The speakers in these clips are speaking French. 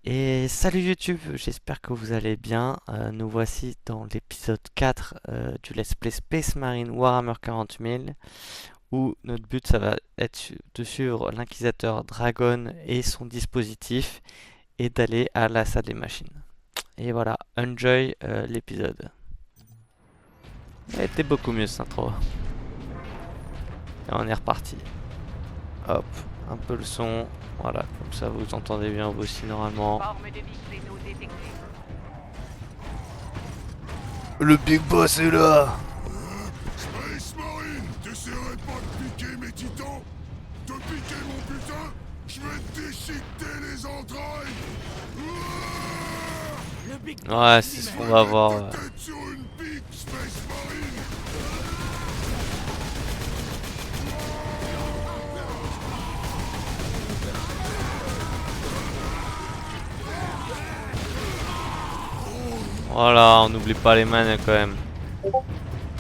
Et salut YouTube, j'espère que vous allez bien. Nous voici dans l'épisode 4 du Let's Play Space Marine Warhammer 40 000, où notre but ça va être de suivre l'inquisiteur Dragon et son dispositif et d'aller à l'assaut des machines. Et voilà, enjoy l'épisode. Elle était beaucoup mieux cette intro. Et on est reparti. Hop, un peu le son. Voilà, comme ça vous entendez bien vous aussi normalement. Le Big Boss est là. Space Marine, t'essaierais pas de piquer mes titans? De piquer mon butin? Je vais te déchiqueter les entrailles! Ouais, c'est ce qu'on va voir. Ta tête sur une pique, Space Marine! Voilà, on n'oublie pas les manettes quand même.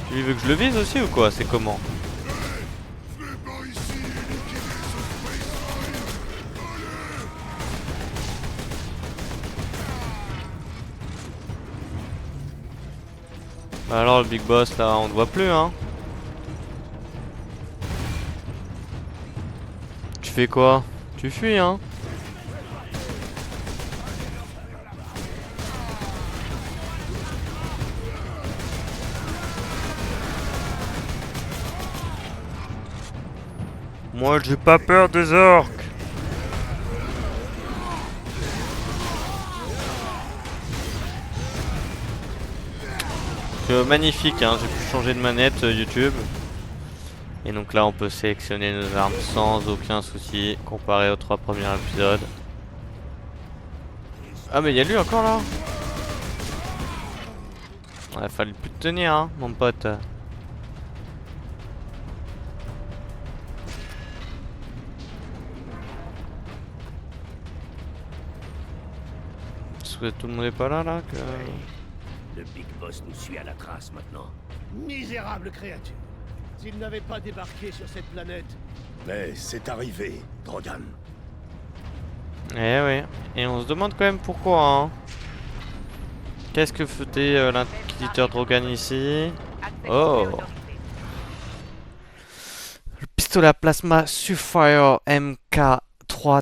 Tu veux que je le vise aussi ou quoi? C'est comment? Venez par ici et liquidez ce Space Marine! Bah alors le Big Boss là, on ne voit plus hein. Tu fais quoi? Tu fuis hein? Moi j'ai pas peur des orques. Magnifique hein, j'ai pu changer de manette YouTube. Et donc là on peut sélectionner nos armes sans aucun souci comparé aux 3 premiers épisodes. Ah mais il y a lui encore là. Ouais, fallait plus te tenir hein mon pote. Est-ce que tout le monde est pas là que... Le Big Boss nous suit à la trace maintenant. Misérable créature. S'il n'avait pas débarqué sur cette planète. Mais c'est arrivé, Drogan. Eh oui, et on se demande quand même pourquoi hein. Qu'est-ce que foutait l'inquisiteur Drogan ici? Oh, le pistolet à plasma Surefire MK3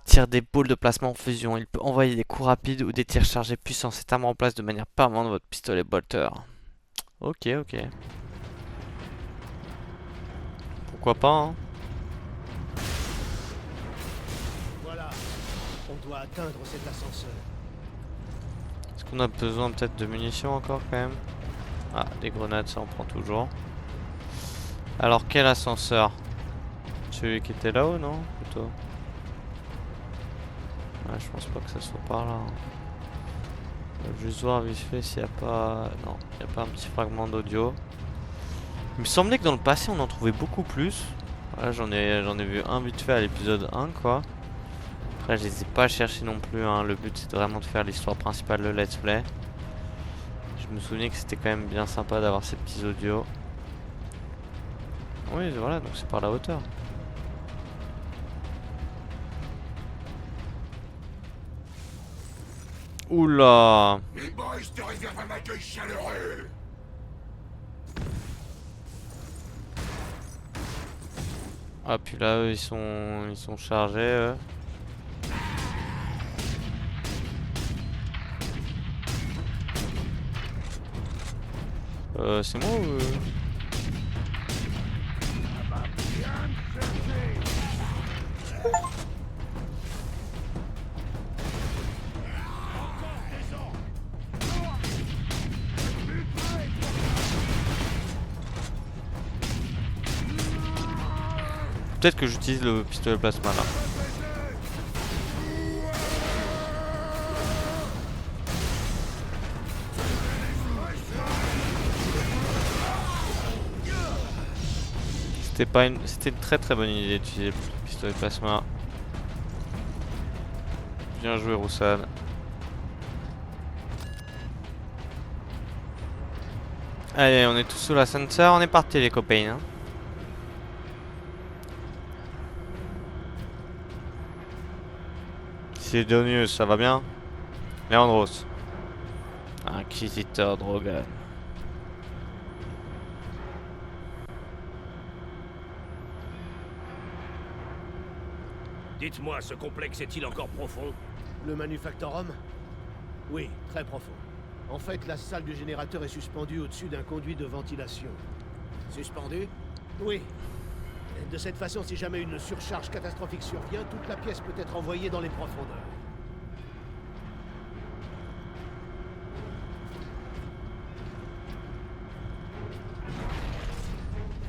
tire des boules de plasma en fusion. Il peut envoyer des coups rapides ou des tirs chargés puissants. Cette arme remplace de manière permanente votre pistolet bolter. Ok, ok. Pourquoi pas hein. Voilà. On doit atteindre cet ascenseur. Est-ce qu'on a besoin peut-être de munitions encore quand même? Ah, des grenades ça on prend toujours. Alors quel ascenseur? Celui qui était là-haut non? Plutôt. Ouais, je pense pas que ça soit par là. Hein. On va juste voir vite fait s'il n'y a pas... Non, il n'y a pas un petit fragment d'audio. Il me semblait que dans le passé on en trouvait beaucoup plus. Voilà, j'en ai vu un vite fait à l'épisode 1 quoi. Après je les ai pas cherchés non plus hein. Le but c'est vraiment de faire l'histoire principale de Let's Play. Je me souvenais que c'était quand même bien sympa d'avoir ces petits audios. Oui voilà, donc c'est par la hauteur. Oula. Les boys te réservent un accueil chaleureux! Ah puis là eux ils sont chargés eux. C'est moi ou... Peut-être que j'utilise le pistolet plasma là. C'était une très très bonne idée d'utiliser le pistolet plasma. Bien joué Roussane. Allez, on est tous sous l'ascenseur, on est parti les copains. Hein. C'est Donius, ça va bien? Leandros. Inquisiteur Drogan. Dites-moi, ce complexe est-il encore profond? Le Manufactorum? Oui, très profond. En fait, la salle du générateur est suspendue au-dessus d'un conduit de ventilation. Suspendue? Oui. De cette façon, si jamais une surcharge catastrophique survient, toute la pièce peut être envoyée dans les profondeurs.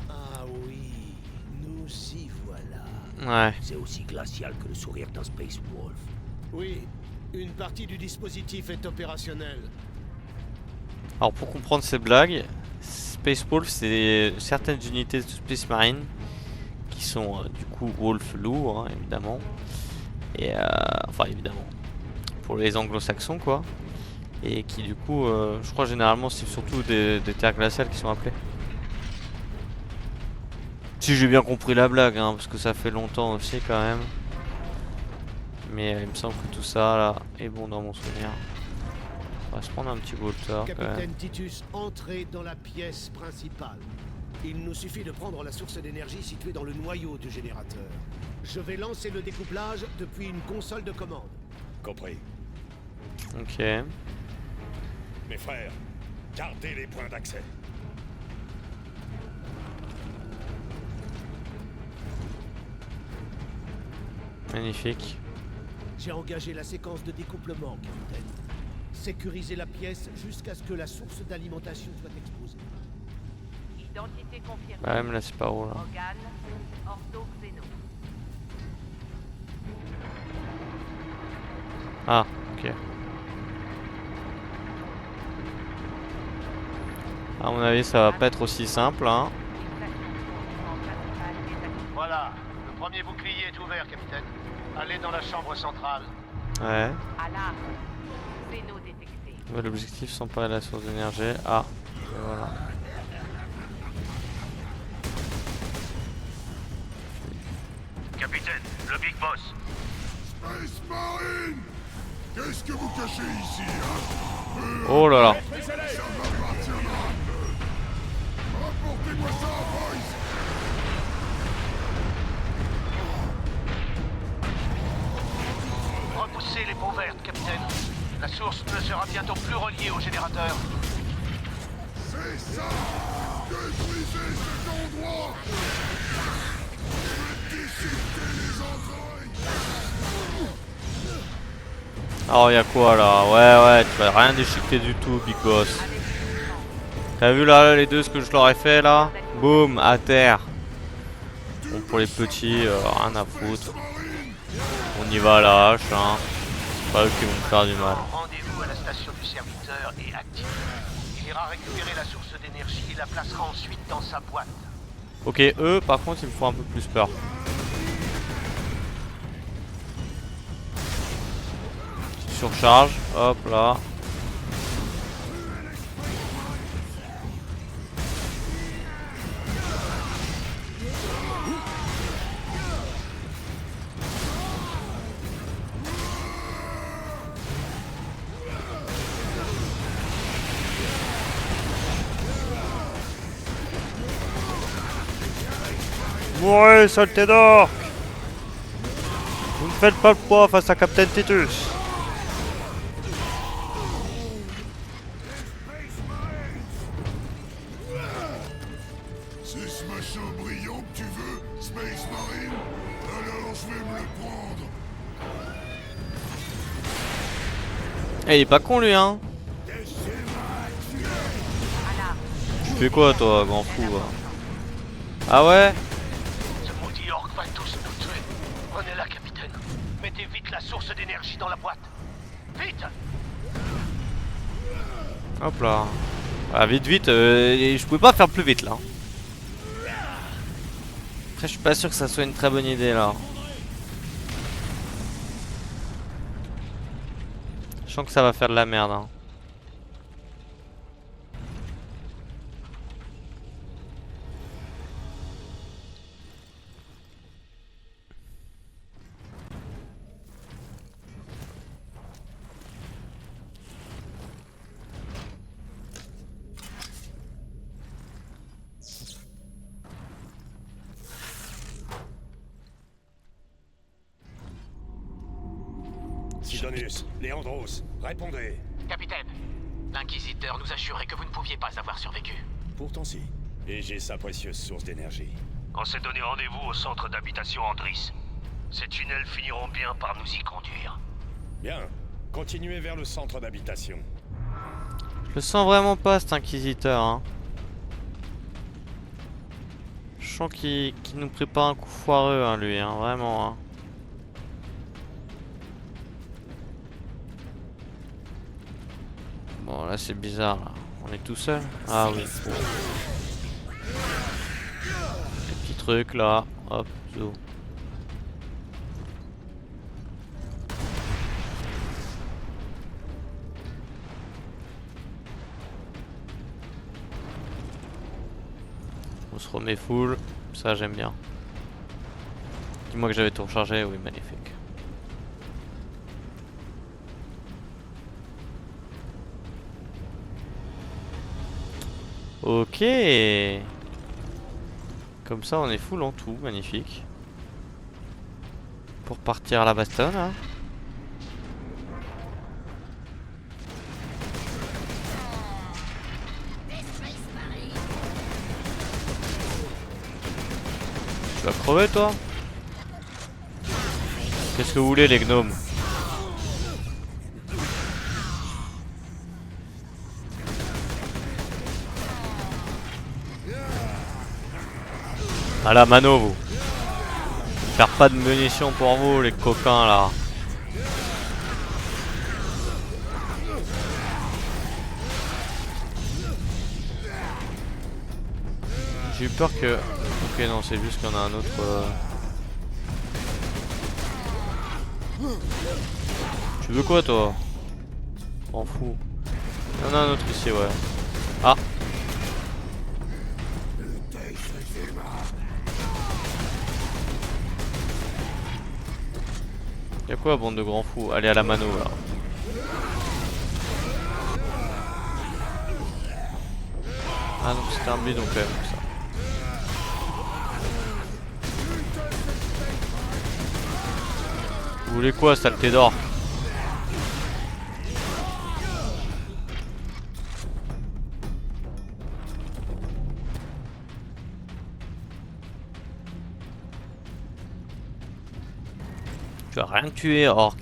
Ah oui, nous y voilà. Ouais. C'est aussi glacial que le sourire d'un Space Wolf. Oui, une partie du dispositif est opérationnelle. Alors pour comprendre ces blagues, Space Wolf c'est certaines unités de Space Marine qui sont du coup Wolf loup hein, évidemment. Et enfin évidemment pour les anglo-saxons quoi. Et qui du coup je crois généralement c'est surtout des terres glaciales qui sont appelées. Si j'ai bien compris la blague hein, parce que ça fait longtemps aussi quand même. Mais il me semble que tout ça là est bon dans mon souvenir. On va se prendre un petit bolter quand même. Capitaine Titus, entrez dans la pièce principale. Il nous suffit de prendre la source d'énergie située dans le noyau du générateur. Je vais lancer le découplage depuis une console de commande. Compris. Ok. Mes frères, gardez les points d'accès. Magnifique. J'ai engagé la séquence de découplement, capitaine. Sécurisez la pièce jusqu'à ce que la source d'alimentation soit exposée. Identité confirmée. Bah même là c'est par où là. Organe, ortho-xéno. Ah ok. À mon avis ça va pas être aussi simple hein. Voilà, le premier bouclier est ouvert, capitaine. Allez dans la chambre centrale. Ouais. Alarme. Xéno détecté. L'objectif s'emparer de la source d'énergie. Ah. Et voilà. Capitaine, le Big Boss. Space Marine! Qu'est-ce que vous cachez ici, hein? Oh là là. Ça va partir là! Rapportez-moi ça, boys! Repoussez les peaux vertes, capitaine. La source ne sera bientôt plus reliée au générateur. C'est ça! Détruisez cet endroit! Je vais déchiqueter les entrailles! Alors y'a quoi là? Ouais tu vas rien déchiqueter du tout Big Boss. T'as vu là les deux ce que je leur ai fait là? Boum, à terre. Bon pour les petits, rien à foutre. On y va lâche hein. C'est pas eux qui vont me faire du mal. Rendez-vous à la station du serviteur et active. Il ira récupérer la source d'énergie et la placera ensuite dans sa boîte. Ok, eux par contre ils me font un peu plus peur. Surcharge, hop là. Mourez, saleté d'orque! Vous ne faites pas le poids face à Captain Titus. C'est ce machin brillant que tu veux, Space Marine? Alors je vais me le prendre. Eh, il est pas con lui hein. Tu fais quoi toi, grand fou va? Ah ouais? Ce maudit orc va tous nous tuer. Prenez-la, capitaine. Mettez vite la source d'énergie dans la boîte. Vite! Hop là. Ah, vite, je pouvais pas faire plus vite là. Après, je suis pas sûr que ça soit une très bonne idée là. Je sens que ça va faire de la merde. Hein. Sidonius, Léandros, répondez. Capitaine, l'inquisiteur nous assurait que vous ne pouviez pas avoir survécu. Pourtant si. Et j'ai sa précieuse source d'énergie. On s'est donné rendez-vous au centre d'habitation Andris. Ces tunnels finiront bien par nous y conduire. Bien. Continuez vers le centre d'habitation. Je le sens vraiment pas cet inquisiteur, hein. Je sens qu'il nous prépare un coup foireux, hein, lui, hein, vraiment. Hein. Bon, là c'est bizarre, là. On est tout seul. Ah oui. Bon. Les petits trucs là. Hop, zo. On se remet full, ça j'aime bien. Dis-moi que j'avais tout rechargé, oui, magnifique. Ok. Comme ça on est full en tout, magnifique. Pour partir à la bastonne, hein. Tu vas crever toi? Qu'est-ce que vous voulez les gnomes? À la mano vous. Faire pas de munitions pour vous les coquins là. J'ai eu peur que... Ok non c'est juste qu'il y en a un autre... Tu veux quoi toi? M'en fous. Il y en a un autre ici ouais. Ah. Y'a quoi bande de grands fous? Allez à la mano là. Ah donc c'était un bidon quand même ça. Vous voulez quoi saleté d'or? Tu vas rien tuer orc.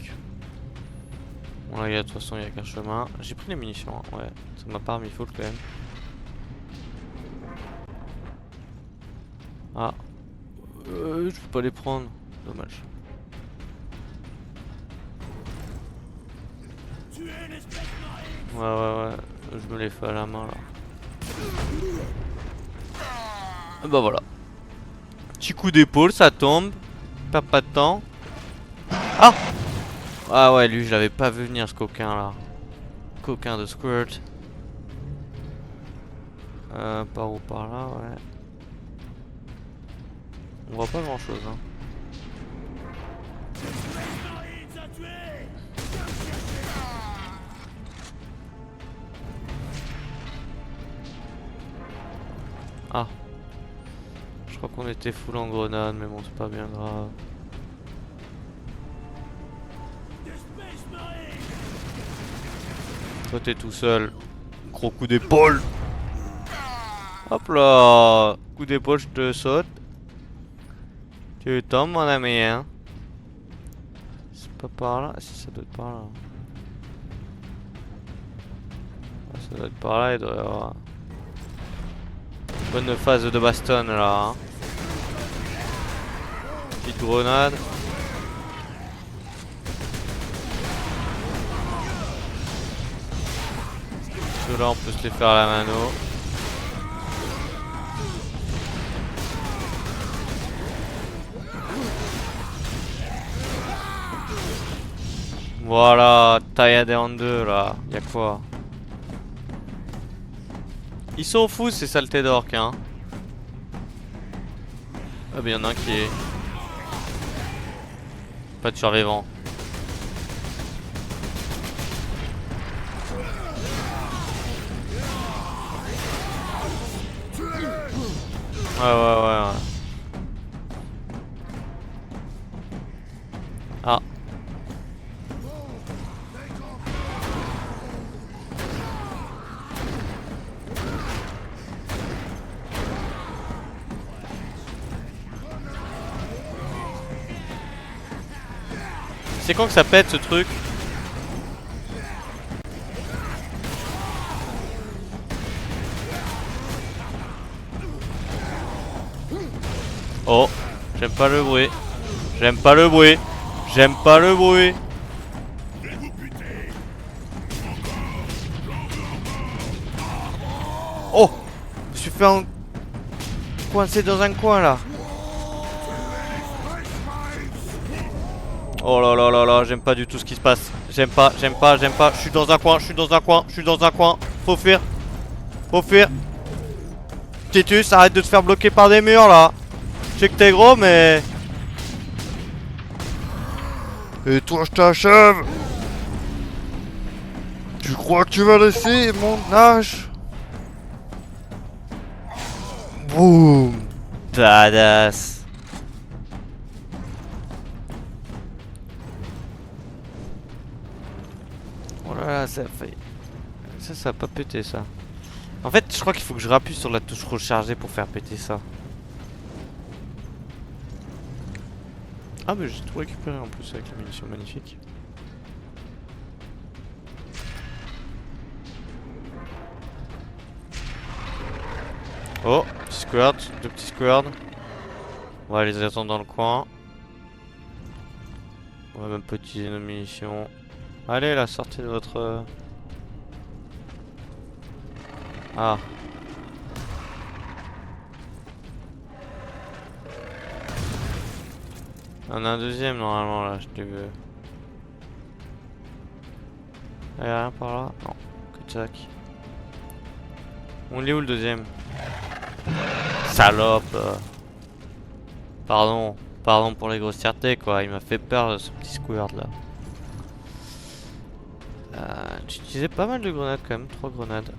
Bon là de toute façon il n'y a qu'un chemin. J'ai pris les munitions hein. Ouais. Ça m'a pas remis full quand même. Ah. Je peux pas les prendre. Dommage. Ouais. Je me les fais à la main là. Et bah voilà. Petit coup d'épaule, ça tombe. Pas de temps. Ah! Ah ouais, lui je l'avais pas vu venir ce coquin là. Coquin de squirt. Par où? Par là, ouais. On voit pas grand chose hein. Ah. Je crois qu'on était full en grenade mais bon c'est pas bien grave. Toi t'es tout seul. Gros coup d'épaule. Hop là. Coup d'épaule je te saute. Tu tombes mon ami hein. C'est pas par là. Si ça doit être par là. Ah, ça doit être par là, il doit y avoir... Bonne phase de baston là hein. Petite grenade. Ceux-là on peut se les faire à la mano. Voilà, taillade en deux là, y'a quoi? Ils sont fous ces saletés d'orques hein. Ah bah y'en a un qui est... Pas de survivant. Ouais. Ah. C'est quand que ça pète ce truc? Oh, j'aime pas le bruit. J'aime pas le bruit. J'aime pas le bruit. Oh, je me suis fait coincer dans un coin là. Oh là là là là, j'aime pas du tout ce qui se passe. J'aime pas, j'aime pas, j'aime pas. Je suis dans un coin, je suis dans un coin, je suis dans un coin. Faut fuir. Faut fuir. Titus, arrête de te faire bloquer par des murs là. Je sais que t'es gros mais... Et toi je t'achève. Tu crois que tu vas laisser mon âge? Boum. Badass. Oh là là, ça fait... Ça a pas pété ça. En fait, je crois qu'il faut que je rappuie sur la touche recharger pour faire péter ça. Ah mais j'ai tout récupéré en plus avec la munition magnifique. Oh, petit squad, deux petits squads. On va les attendre dans le coin. On va même pas utiliser nos munitions. Allez là, sortez de votre... Ah. On a un deuxième normalement là, je t'ai vu. Y'a rien par là? Non, que tchac. On est où le deuxième? Salope. Pardon, pardon pour les grossièretés quoi, il m'a fait peur ce petit squirrel là. J'ai utilisé pas mal de grenades quand même, 3 grenades.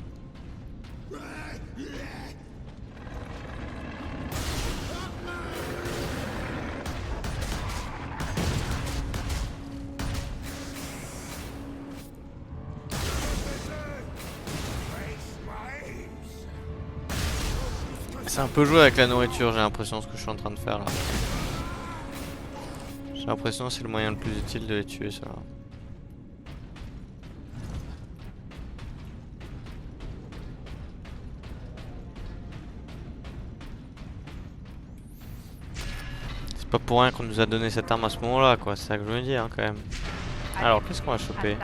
C'est un peu joué avec la nourriture, j'ai l'impression, ce que je suis en train de faire là. J'ai l'impression que c'est le moyen le plus utile de les tuer, ça. C'est pas pour rien qu'on nous a donné cette arme à ce moment-là, quoi. C'est ça que je me dis, hein, quand même. Alors, qu'est-ce qu'on va choper?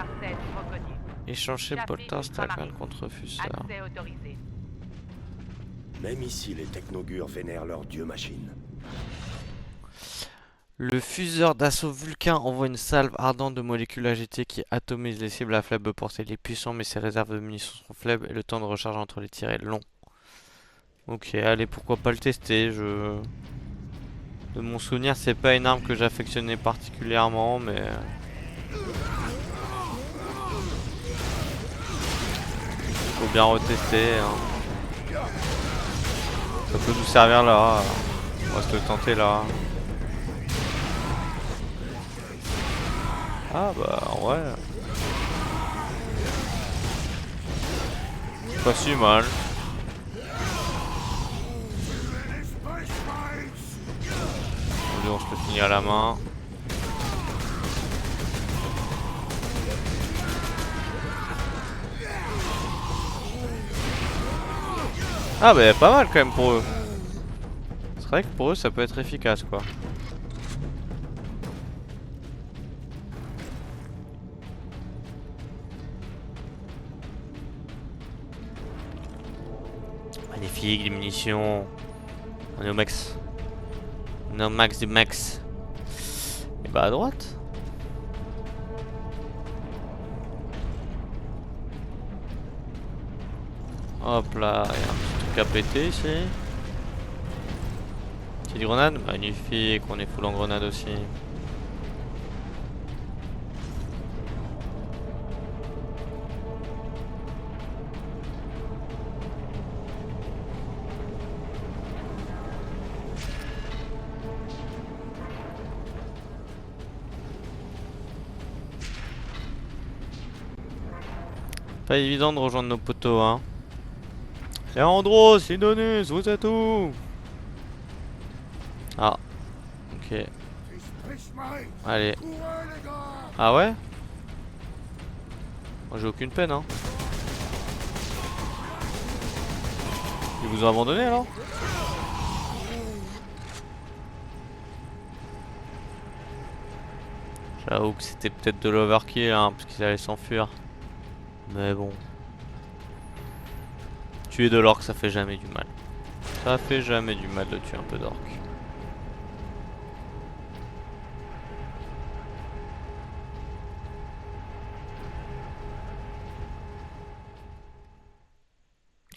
Échanger Bolter Stackman contre Fuseur. Même ici, les technogures vénèrent leur dieu machine. Le fuseur d'assaut Vulcain envoie une salve ardente de molécules agitées qui atomisent les cibles à faible portée. Il est puissant mais ses réserves de munitions sont faibles et le temps de recharge entre les tirs est long. Ok, allez, pourquoi pas le tester. De mon souvenir, c'est pas une arme que j'affectionnais particulièrement, mais... faut bien retester, hein. Ça peut nous servir là. On va se le tenter là. Ah bah ouais. Pas si mal. On se le finit à la main. Ah bah pas mal quand même pour eux. C'est vrai que pour eux ça peut être efficace quoi. Magnifique, des munitions. On est au max. On est au max du max. Et bah à droite. Hop là, il y a un petit truc à péter ici. Petite grenade, magnifique, on est full en grenade aussi. Pas évident de rejoindre nos poteaux, hein. Leandro, Sidonus, vous êtes où? Ah, ok. Allez. Ah ouais? Moi j'ai aucune peine hein. Ils vous ont abandonné alors? J'avoue que c'était peut-être de l'overkill hein, parce qu'ils allaient s'enfuir. Mais bon. Tuer de l'orque ça fait jamais du mal. Ça fait jamais du mal de tuer un peu d'orque.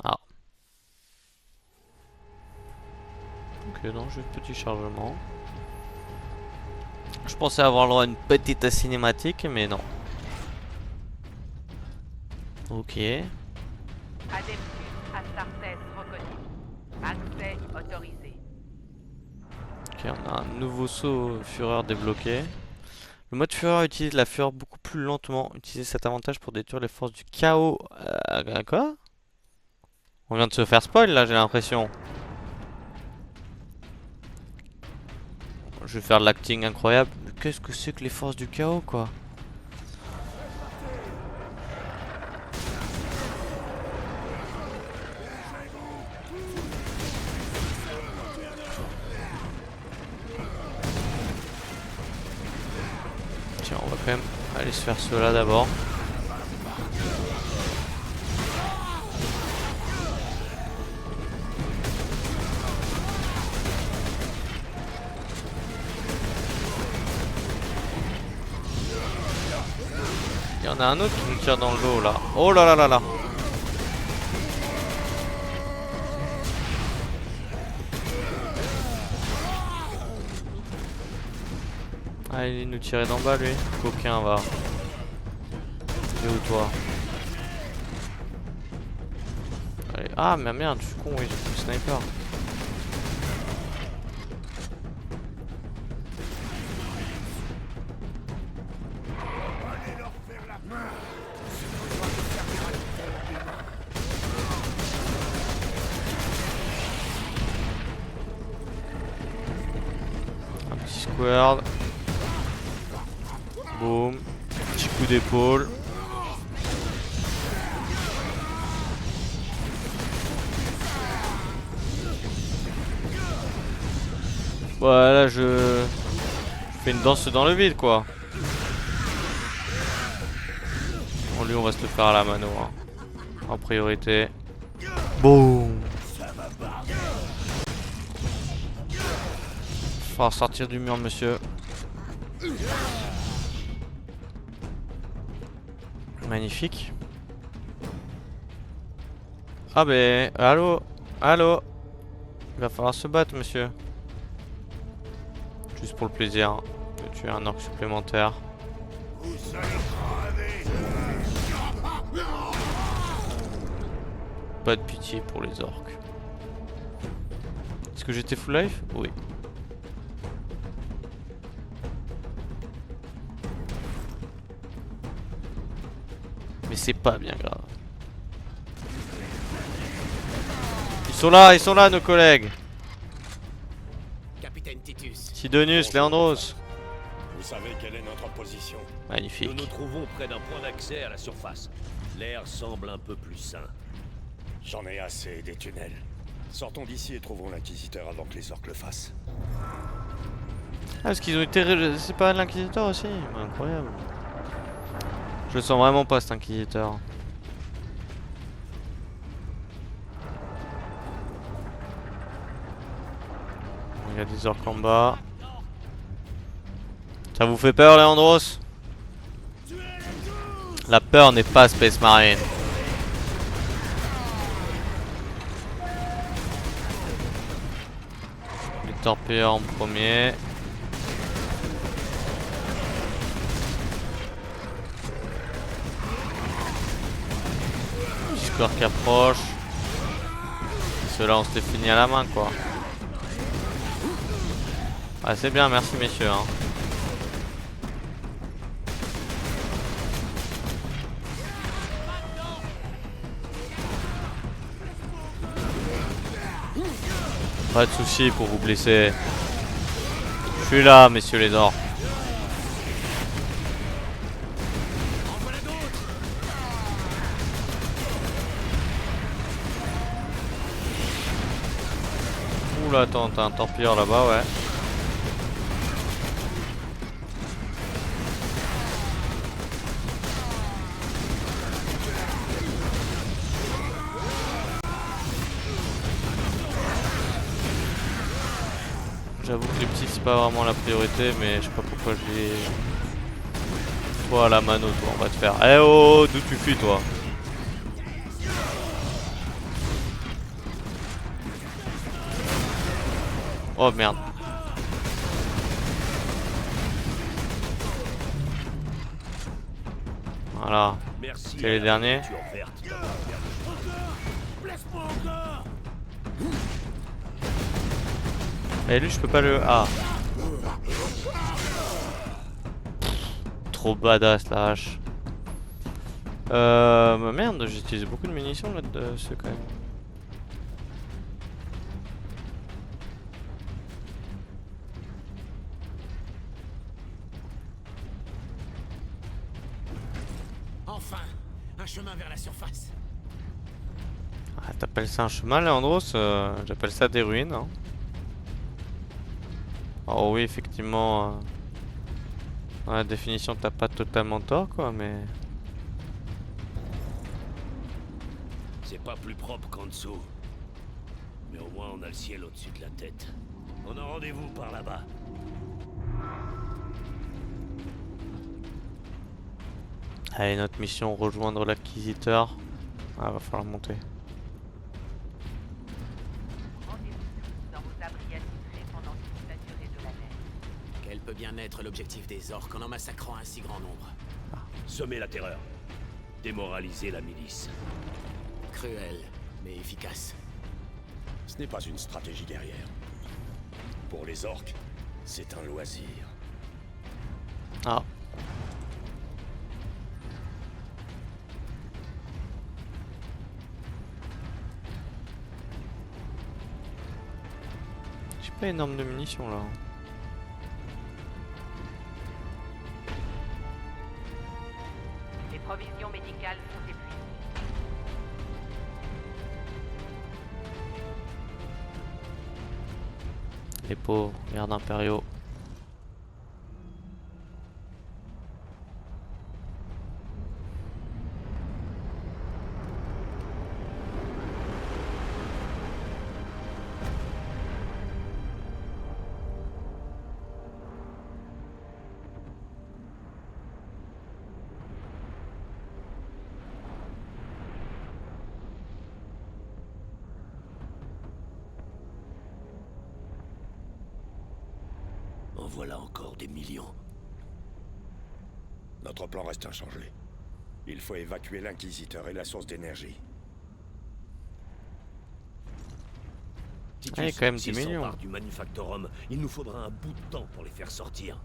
Ah. Ok non, juste petit chargement. Je pensais avoir le droit à une petite cinématique mais non. Ok. Adeptus Astartes reconnu. Accès autorisé. Ok, on a un nouveau saut fureur débloqué. Le mode fureur utilise la fureur beaucoup plus lentement. Utilisez cet avantage pour détruire les forces du chaos. Quoi? On vient de se faire spoil là, j'ai l'impression. Je vais faire de l'acting incroyable. Mais qu'est-ce que c'est que les forces du chaos quoi? Tiens, on va quand même aller se faire cela d'abord. Il y en a un autre qui nous tire dans le dos là. Oh là là là là. Ah, il nous tirait d'en bas lui. Coquin va. T'es où toi? Allez. Ah mais merde, je suis con, oui, j'ai pris le sniper. Un petit square. Boum. Petit coup d'épaule. Voilà, je fais une danse dans le vide quoi. Bon, lui on va se le faire à la mano hein. En priorité. Boum. Faut sortir du mur monsieur. Magnifique. Ah ben, allô, allô. Il va falloir se battre monsieur. Juste pour le plaisir de tuer un orc supplémentaire. Pas de pitié pour les orques. Est-ce que j'étais full life? Oui. Mais c'est pas bien grave. Ils sont là nos collègues. Capitaine Titus. Sidonius, Leandros. Vous savez quelle est notre position? Magnifique. Nous nous trouvons près d'un point d'accès à la surface. L'air semble un peu plus sain. J'en ai assez des tunnels. Sortons d'ici et trouvons l'inquisiteur avant que les orques le fassent. Ah parce qu'ils ont été... C'est pas l'inquisiteur aussi? Incroyable. Je le sens vraiment pas cet inquisiteur. Il y a des orques en bas. Ça vous fait peur Leandros? La peur n'est pas Space Marine. Les torpilleurs en premier. Petit score qui approche. Ceux-là on s'était fini à la main quoi. Ah c'est bien, merci messieurs hein. Pas de soucis pour vous blesser. Je suis là messieurs les orques. Oula, attends, t'as un torpilleur là-bas, ouais. J'avoue que les petits c'est pas vraiment la priorité, mais je sais pas pourquoi je les... Toi la mano, toi, on va te faire. Eh oh, d'où tu fuis toi? Oh merde. Voilà. Merci. C'est les derniers. Et lui je peux pas le... Ah. Trop badass la hache. Bah merde, j'utilise beaucoup de munitions là-dessus quand même. Enfin, un chemin vers la surface. Ah, t'appelles ça un chemin, Leandros? J'appelle ça des ruines. Hein. Oh oui, effectivement, dans la définition, t'as pas totalement tort, quoi, mais... C'est pas plus propre qu'en dessous. Mais au moins on a le ciel au-dessus de la tête. On a rendez-vous par là-bas. Allez, notre mission, rejoindre l'acquisiteur. Ah, va falloir monter. Rendez-vous dans vos abris attitrés pendant toute la durée de la neige. Quel peut bien être l'objectif des orques en massacrant un si grand nombre? Semer la terreur. Démoraliser la milice. Cruel, mais efficace. Ce n'est pas une stratégie guerrière. Pour les orques, c'est un loisir. Ah. J'ai pas énorme de munitions là. Les provisions médicales sont épuisées. Les pauvres gardes impériaux. En voilà encore des millions. Notre plan reste inchangé. Il faut évacuer l'Inquisiteur et la source d'énergie. Ah, il y a quand même 10 s'ils millions. s'emparent du Manufactorum, il nous faudra un bout de temps pour les faire sortir.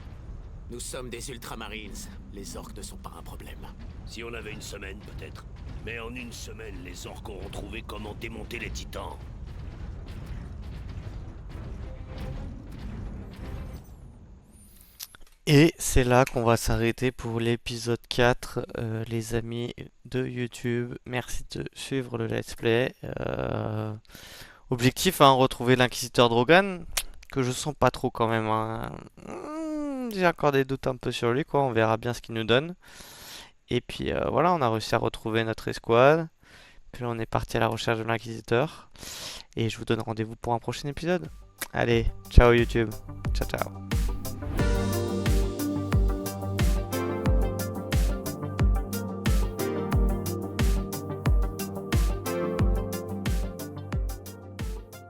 Nous sommes des Ultramarines. Les orques ne sont pas un problème. Si on avait une semaine, peut-être. Mais en une semaine, les orques auront trouvé comment démonter les titans. Et c'est là qu'on va s'arrêter pour l'épisode 4, les amis de YouTube. Merci de suivre le let's play. Objectif, hein, retrouver l'inquisiteur Drogan, que je sens pas trop quand même. Hein. J'ai encore des doutes un peu sur lui, quoi. On verra bien ce qu'il nous donne. Et puis voilà, on a réussi à retrouver notre escouade. Puis on est parti à la recherche de l'inquisiteur. Et je vous donne rendez-vous pour un prochain épisode. Allez, ciao YouTube. Ciao, ciao.